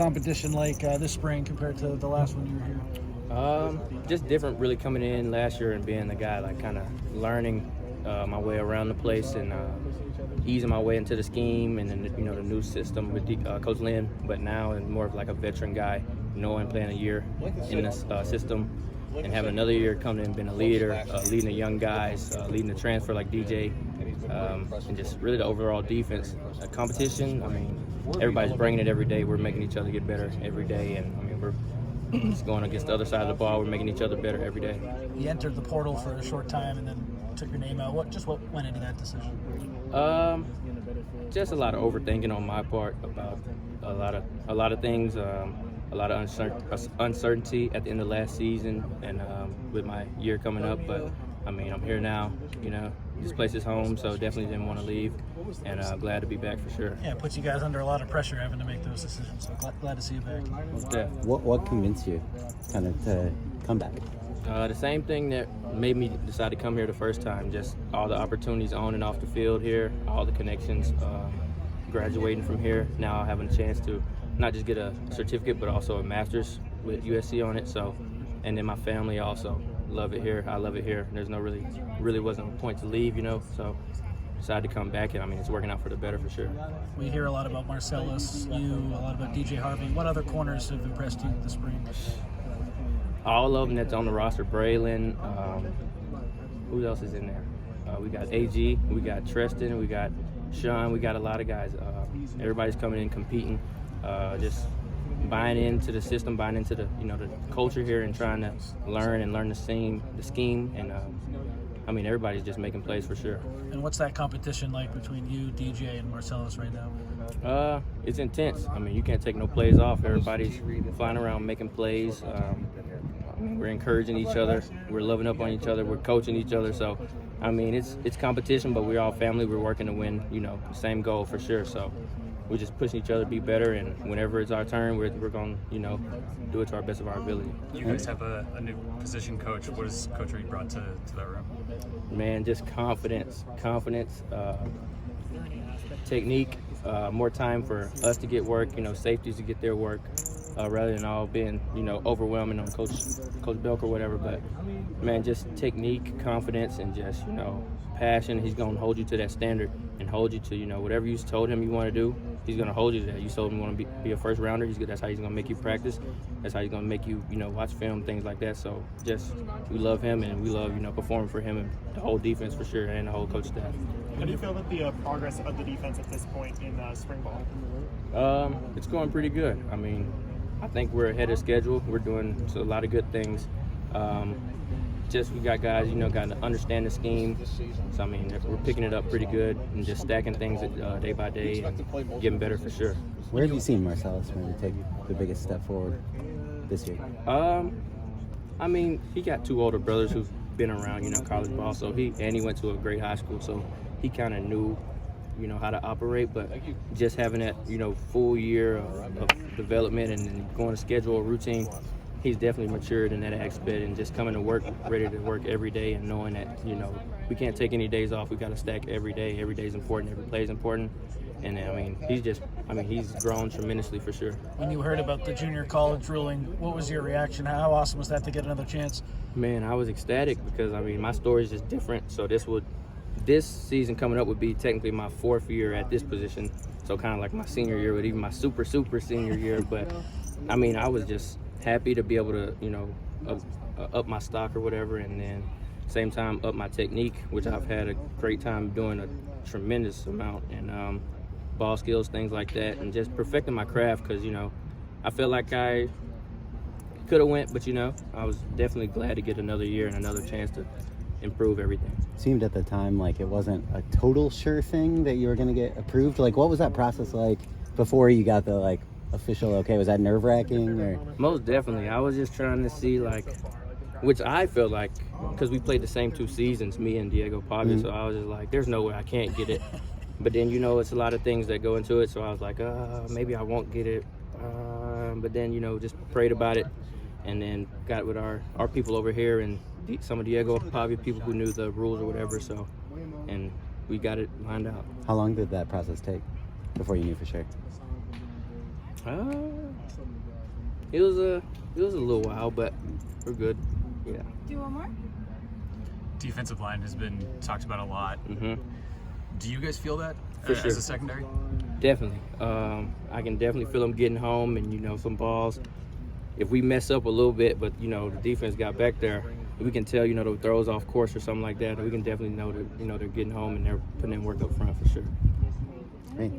Competition like this spring compared to the last one you were here? Just different, really coming in last year and being the guy, like kind of learning my way around the place and easing my way into the scheme and then the new system with Coach Lynn. But now I'm more of like a veteran guy, knowing playing a year in this system and having another year coming in, being a leader, leading the young guys, leading the transfer like DJ, and just really the overall defense. Competition, I mean, everybody's bringing it every day. We're making each other get better every day, and I mean, we're just going against the other side of the ball. We're making each other better every day. You entered the portal for a short time and then took your name out. What went into that decision? Just a lot of overthinking on my part about a lot of things. A lot of uncertainty at the end of last season and with my year coming up. But I mean, I'm here now. This place is home, so definitely didn't want to leave, and glad to be back for sure. Yeah, it puts you guys under a lot of pressure having to make those decisions. So glad to see you back. Yeah. What convinced you kind of to come back? The same thing that made me decide to come here the first time, just all the opportunities on and off the field here, all the connections, graduating from here, now having a chance to not just get a certificate but also a master's with USC on it. So, and then my family also love it here. I love it here. There's no really wasn't a point to leave, so decided to come back, and I mean, it's working out for the better for sure. We hear a lot about Marcellus, a lot about DJ Harvey. What other corners have impressed you this spring? All of them that's on the roster. Braylon, who else is in there? We got AG, we got Treston, we got Sean, we got a lot of guys. Everybody's coming in competing, just buying into the system, buying into the the culture here, and trying to learn the scheme, and I mean, everybody's just making plays for sure. And what's that competition like between you, DJ, and Marcellus right now? It's intense. I mean, you can't take no plays off. Everybody's flying around making plays. We're encouraging each other. We're loving up on each other. We're coaching each other. So, I mean, it's competition, but we're all family. We're working to win, the same goal for sure. So we're just pushing each other to be better, and whenever it's our turn, we're going to, do it to our best of our ability. You guys have a new position coach. What has Coach Reed brought to that room? Man, just confidence, technique, more time for us to get work, safeties to get their work, rather than all being, overwhelming on Coach Belk or whatever. But, man, just technique, confidence, and just, passion. He's going to hold you to that standard and hold you to, whatever you told him you want to do, he's going to hold you to that. You told him you want to be a first rounder. That's how he's going to make you practice. That's how he's going to make you, watch film, things like that. So just, we love him, and we love, performing for him and the whole defense for sure, and the whole coach staff. How do you feel about the progress of the defense at this point in spring ball? It's going pretty good. I mean, I think we're ahead of schedule. We're doing a lot of good things. We got guys, got to understand the scheme. So, I mean, we're picking it up pretty good and just stacking things day by day and getting better for sure. Where have you seen Marcellus maybe take the biggest step forward this year? I mean, he got two older brothers who've been around, college ball. So he went to a great high school, so he kind of knew, how to operate. But just having that, full year of development and going to schedule a routine, he's definitely matured in that aspect, and just coming to work, ready to work every day, and knowing that, we can't take any days off. We got to stack every day. Every day is important. Every play is important. And I mean, he's grown tremendously for sure. When you heard about the junior college ruling, what was your reaction? How awesome was that to get another chance? Man, I was ecstatic because, I mean, my story is just different. So this season coming up would be technically my fourth year at this position. So kind of like my senior year, but even my super senior year. But I mean, I was just happy to be able to, up my stock or whatever, and then same time up my technique, which I've had a great time doing a tremendous amount, and ball skills, things like that, and just perfecting my craft because, I feel like I could have went, but, I was definitely glad to get another year and another chance to improve everything. Seemed at the time like it wasn't a total sure thing that you were going to get approved. Like, what was that process like before you got the, official okay? Was that nerve-wracking? Or? Most definitely. I was just trying to see, which I feel like, because we played the same 2 seasons, me and Diego Pavia, so I was just like, there's no way I can't get it. But then, it's a lot of things that go into it, so I was like, maybe I won't get it. But then, just prayed about it, and then got with our people over here and some of Diego Pavia people who knew the rules or whatever, so, and we got it lined out. How long did that process take before you knew for sure? It was a little while, but we're good. Yeah. Do one more? Defensive line has been talked about a lot. Mm-hmm. Do you guys feel that For as sure. a secondary? Definitely. I can definitely feel them getting home, and some balls. If we mess up a little bit, but the defense got back there, we can tell the throws off course or something like that. We can definitely know that they're getting home and they're putting in work up front for sure. Great.